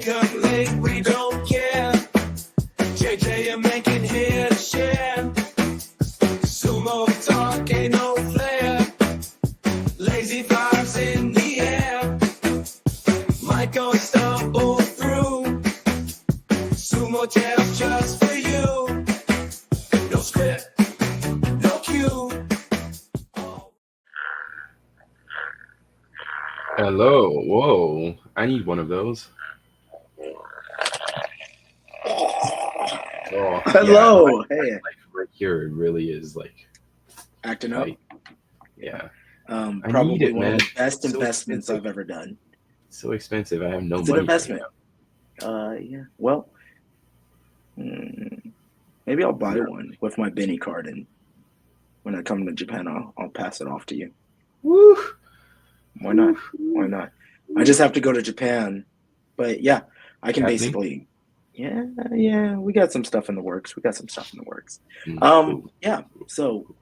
wake up late, we don't care. JJ and Mengkin here to share. Sumo talk ain't no flair. Lazy vibes in the air. Might go stumble through. Sumo jams just for you. No script, no cue. Hello. Whoa. I need one of those. Oh, Hello. Hey. Right here, it really is like Acting up. tight. Yeah. Probably need it, one man. of the best So investments expensive. I've ever done. It's so expensive. I have no It's money. an investment. Yeah. Well, maybe I'll buy one with my Benny card, and when I come to Japan, I'll pass it off to you. Woo! Why not? Why not? I just have to go to Japan, but yeah, I can Happening? basically. Yeah. We got some stuff in the works. Cool. Yeah. So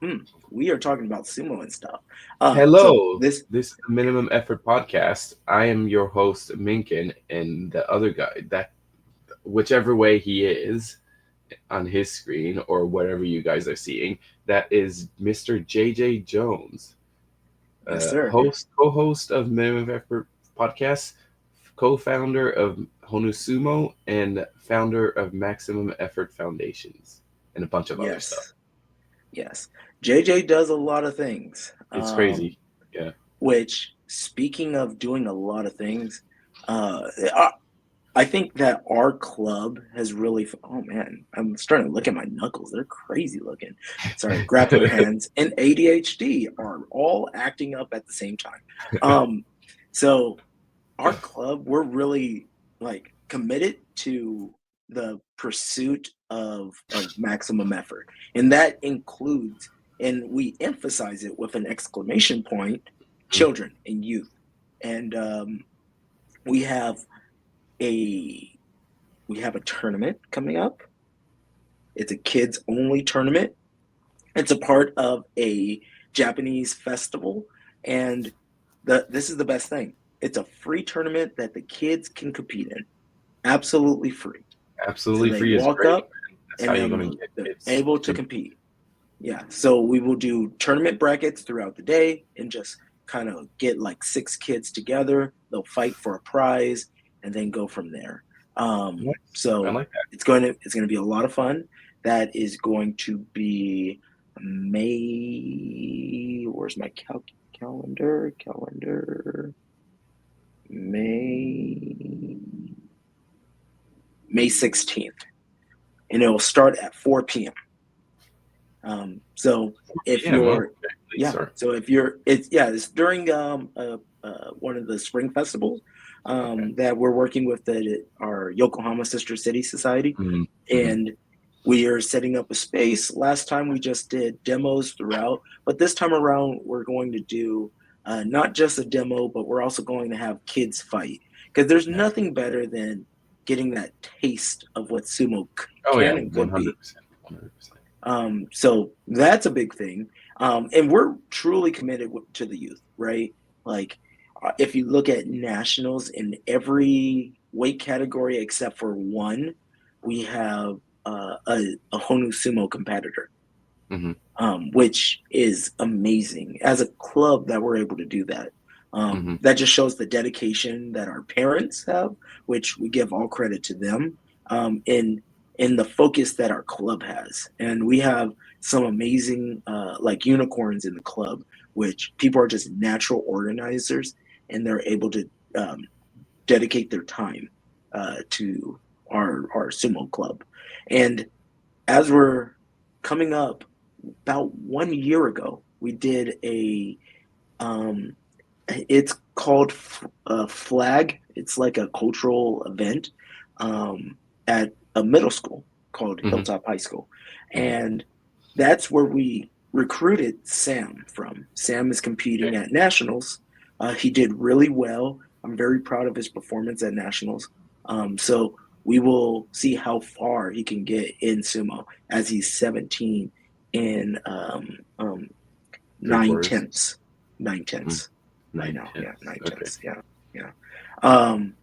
we are talking about sumo and stuff. Hello. So this is the Minimum Effort Podcast. I am your host, Mengkin, and the other guy, that whichever way he is on his screen or whatever you guys are seeing, that is Mr. JJ Jones. Yes, sir. Co-host of Minimum Effort Podcast, co-founder of Honu Sumo, and founder of Maximum Effort Foundations, and a bunch of other stuff. Yes. JJ does a lot of things. It's crazy. Yeah. Which, speaking of doing a lot of things, I think that our club has really. Oh man, I'm starting to look at my knuckles. They're crazy looking. Sorry, grappling hands and ADHD are all acting up at the same time. So our club, we're really like committed to the pursuit of maximum effort, and that includes, and we emphasize it with an exclamation point, children and youth. And we have a tournament coming up. It's a kids only tournament. It's a part of a Japanese festival, and this is the best thing. It's a free tournament that the kids can compete in, absolutely free. Absolutely So they free is walk great. up That's and how you're then going to get they're kids. able to compete. Yeah, so we will do tournament brackets throughout the day and just kind of get like 6 kids together. They'll fight for a prize and then go from there. Nice. So I like that. it's going to be a lot of fun. That is going to be May. Where's my calendar? May 16th, and it will start at 4 p.m. So if you're, it's during one of the spring festivals that we're working with our Yokohama Sister City Society, and we are setting up a space. Last time we just did demos throughout, but this time around we're going to do not just a demo, but we're also going to have kids fight, because there's nothing better than getting that taste of what sumo can and could be. 100%. So that's a big thing. And we're truly committed to the youth, right? Like, if you look at nationals in every weight category except for one, we have a Honu Sumo competitor, which is amazing. As a club that we're able to do that. That just shows the dedication that our parents have, which we give all credit to them, in the focus that our club has. And we have some amazing like unicorns in the club, which people are just natural organizers, and they're able to dedicate their time to our sumo club. And as we're coming up, about 1 year ago, we did it's called Flag. It's like a cultural event at a middle school called Hilltop High School. And that's where we recruited Sam from. Sam is competing at Nationals. He did really well. I'm very proud of his performance at Nationals. So we will see how far he can get in sumo, as he's 17 in 9/10. 9/10 right now. Yeah, 9/10. Yeah.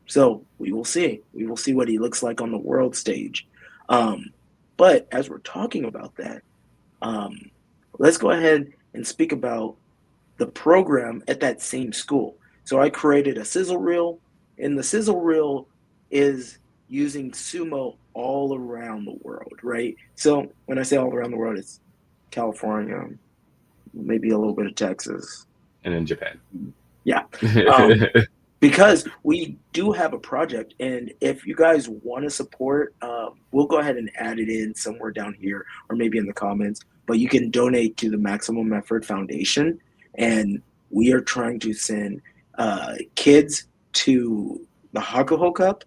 So we will see. We will see what he looks like on the world stage. But as we're talking about that, um, let's go ahead and speak about the program at that same school. So I created a sizzle reel, and the sizzle reel is using sumo all around the world, right? So when I say all around the world, it's California, maybe a little bit of Texas. And in Japan. Yeah. Um, because we do have a project, and if you guys want to support, we'll go ahead and add it in somewhere down here or maybe in the comments, but you can donate to the Maximum Effort Foundation, and we are trying to send kids to the Hakuho Cup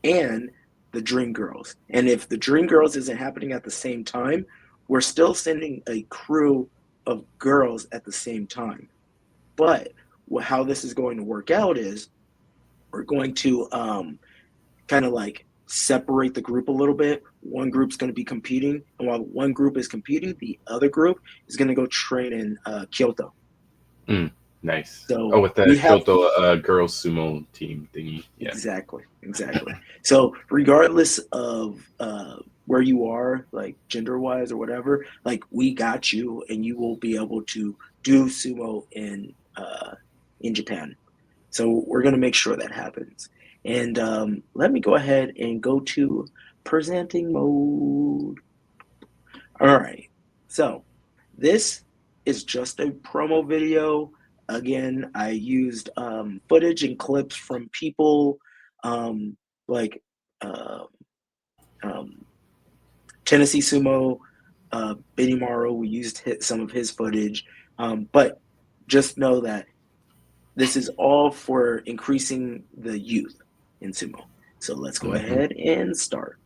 and the Dream Girls. And if the Dream Girls isn't happening at the same time, we're still sending a crew of girls at the same time. But how this is going to work out is we're going to kind of like separate the group a little bit. One group's going to be competing, and while one group is competing, the other group is going to go train in Kyoto. Nice. So Oh, with the we have Kyoto girls sumo team thingy. Yeah. exactly. So regardless of where you are, like gender wise or whatever, like we got you, and you will be able to do sumo in Japan. So we're going to make sure that happens. And let me go ahead and go to presenting mode. All right. So this is just a promo video. Again, I used footage and clips from people like uh, um, Tennessee Sumo, Benny Morrow. We used some of his footage. But just know that this is all for increasing the youth in sumo. So let's go ahead and start.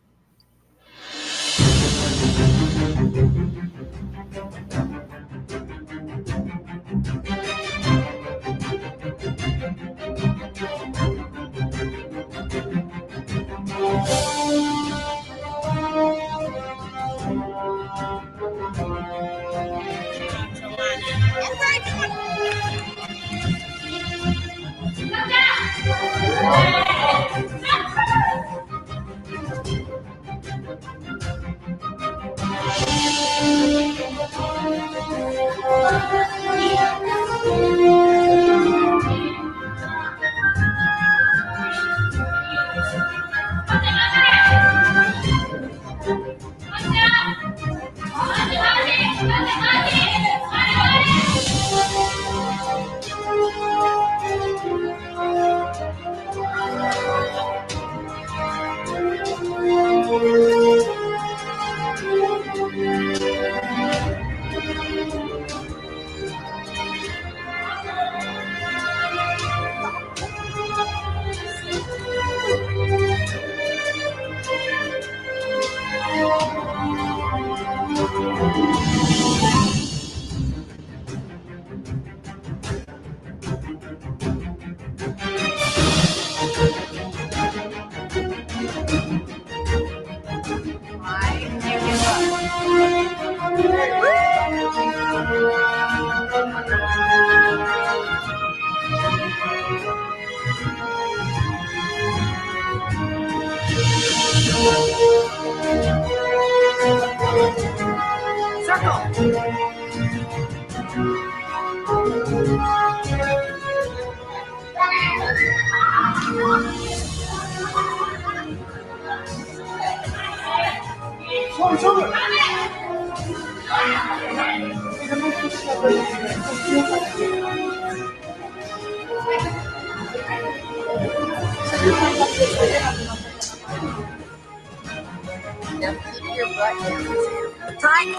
Now keep your butt down. Time.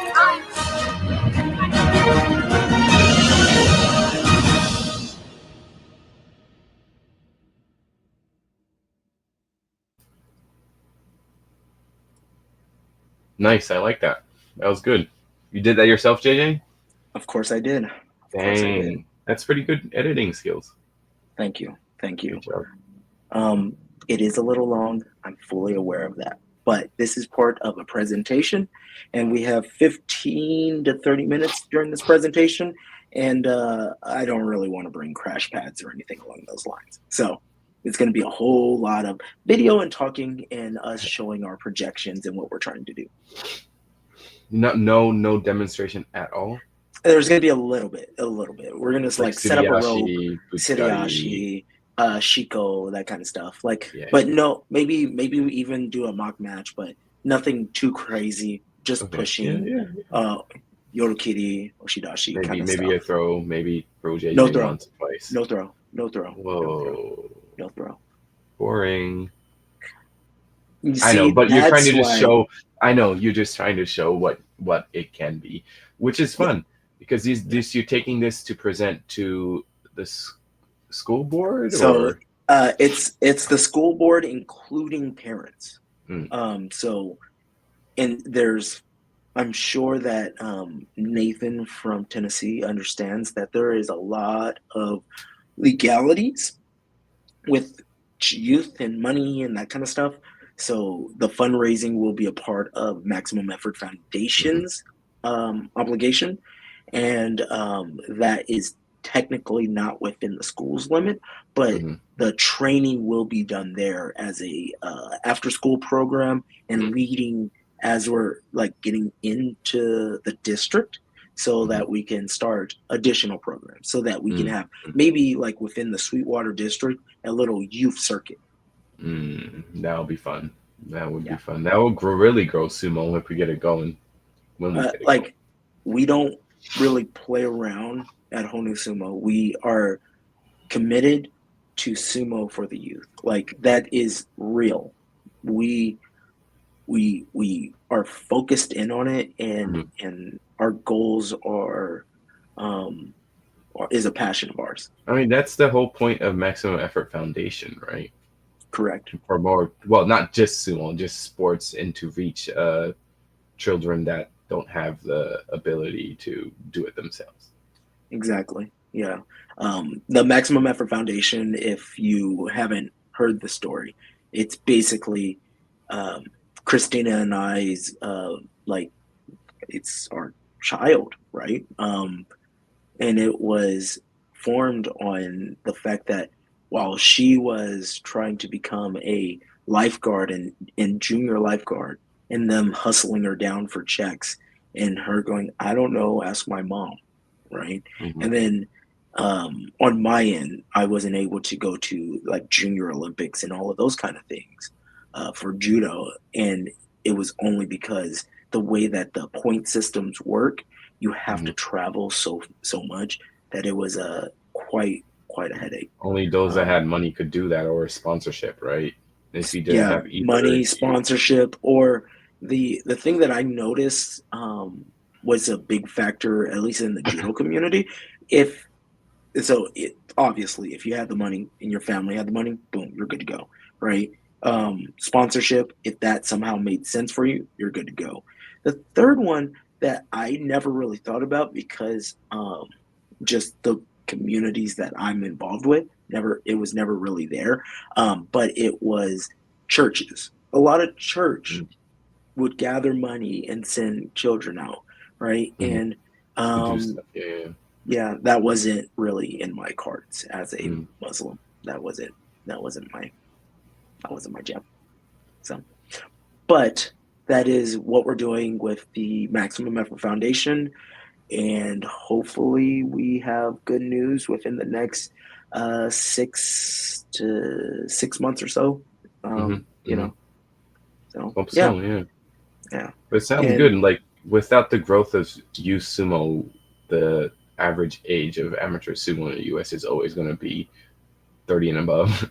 Nice. I like that. That was good. You did that yourself, JJ? Of course I did. Dang. That's pretty good editing skills. Thank you. Good job. It is a little long. I'm fully aware of that. But this is part of a presentation, and we have 15 to 30 minutes during this presentation. And I don't really want to bring crash pads or anything along those lines. So it's going to be a whole lot of video and talking and us showing our projections and what we're trying to do. No demonstration at all. There's going to be a little bit. We're going to Like set up a rope, Tsuruyashi, Butsugai. Shiko, that kind of stuff. Yeah. But no, maybe we even do a mock match, but nothing too crazy. Just Okay. pushing, Yeah. Yorokiri, Oshidashi kind of Maybe stuff. a throw, maybe throw JJ No throw. once or twice. No throw. Whoa. No throw. Boring. You I know, see, but you're trying to just why- show. I know you're just trying to show what it can be, which is fun because this you're taking this to present to the school board. So or it's the school board, including parents. Mm. So, and I'm sure that Nathan from Tennessee understands that there is a lot of legalities with youth and money and that kind of stuff. So the fundraising will be a part of Maximum Effort Foundation's obligation, and that is technically not within the school's limit, but the training will be done there as a after school program and leading as we're like getting into the district so that we can start additional programs so that we can have maybe like within the Sweetwater district a little youth circuit. That would be fun. That would be fun. That will really grow sumo if we get it going. When we get it going. We don't really play around at Honu Sumo. We are committed to sumo for the youth. Like that is real. We are focused in on it, and our goals is a passion of ours. I mean, that's the whole point of Maximum Effort Foundation, right? Correct. For more, well, not just sumo, just sports, and to reach children that don't have the ability to do it themselves. Exactly. Yeah. The Maximum Effort Foundation, if you haven't heard the story, it's basically Christina and I's it's our child, right? And it was formed on the fact that while she was trying to become a lifeguard and junior lifeguard, and them hustling her down for checks, and her going, I don't know, ask my mom, right? And then on my end, I wasn't able to go to like Junior Olympics and all of those kind of things for judo, and it was only because the way that the point systems work, you have to travel so much that it was quite a headache. Only those that had money could do that, or sponsorship, right? If you didn't have either, money, sponsorship, or the thing that I noticed was a big factor, at least in the judo community. Obviously, if you had the money and your family had the money, boom, you're good to go, right? Sponsorship, if that somehow made sense for you, you're good to go. The third one that I never really thought about because just the communities that I'm involved with, it was never really there. But it was churches. A lot of church would gather money and send children out, right? And that wasn't really in my cards as a Muslim. That wasn't my jam. So, but that is what we're doing with the Maximum Effort Foundation, and hopefully we have good news within the next 6 months or so. You know, so hope so, yeah. But it sounds good. Like without the growth of youth sumo, the average age of amateur sumo in the U.S. is always going to be 30 and above.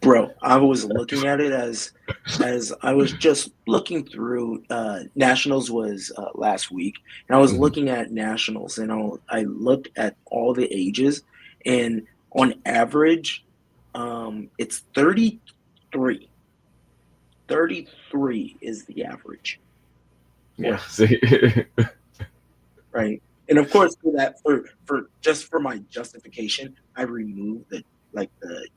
Bro, I was looking at it as I was just looking through nationals was last week, and I was looking at nationals, and I looked at all the ages, and on average, it's 33. 33 is the average. Yeah. Right. And of course, for my justification, I removed the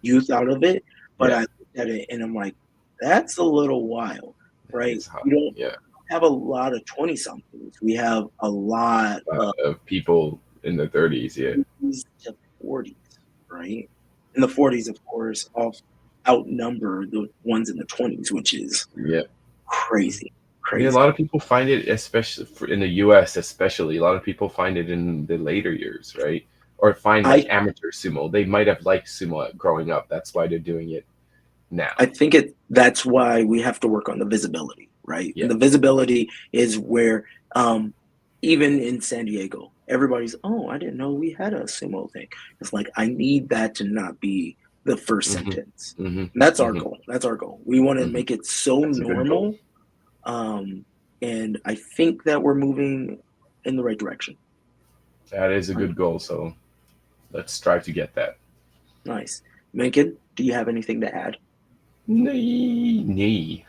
youth out of it, but I looked at it and I'm like, that's a little wild, right? We don't have a lot of 20-somethings. We have a lot of people in the 30s, to 40s, right? In the 40s, of course, outnumber the ones in the 20s, which is Yeah. crazy. Yeah, a lot of people find it, especially in the U.S., especially a lot of people find it in the later years, right? Or find like amateur sumo. They might have liked sumo growing up. That's why they're doing it now. I think that's why we have to work on the visibility, right? Yeah. And the visibility is where even in San Diego, everybody's, oh, I didn't know we had a sumo thing. It's like, I need that to not be the first sentence. And that's our goal. That's our goal. We want to make it so normal. And I think that we're moving in the right direction. That is a good goal. So let's strive to get that. Nice. Mengkin, do you have anything to add? Nee.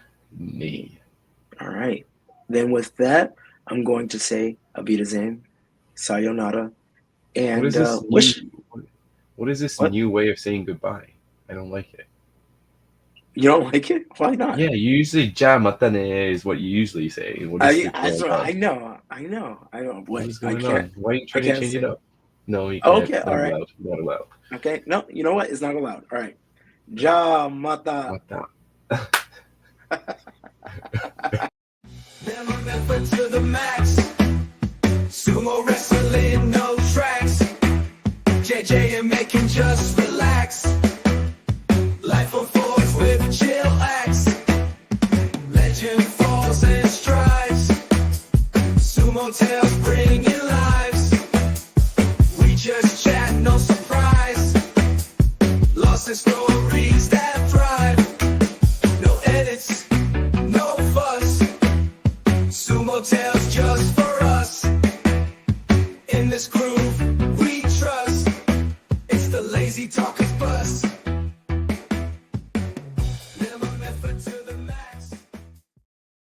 All right. Then with that, I'm going to say Abidazem, sayonara, and what is this new way of saying goodbye? I don't like it. You don't like it? Why not? Yeah, you usually "ja mata ne" is what you usually say. What is I know. What is going on? Why are you trying to change it up? No, you can't. Okay, all right. Not allowed. Okay, no, you know what? It's not allowed. All right. Ja mata. Never effort to the max. Sumo wrestling, no tracks. JJ and Mengkin just relax. Life unfolds with chill acts. Legend falls and strives. Sumo tales bringing lives. We just chat, no surprise. Lost in stories that thrive. No edits, no fuss. Sumo tales.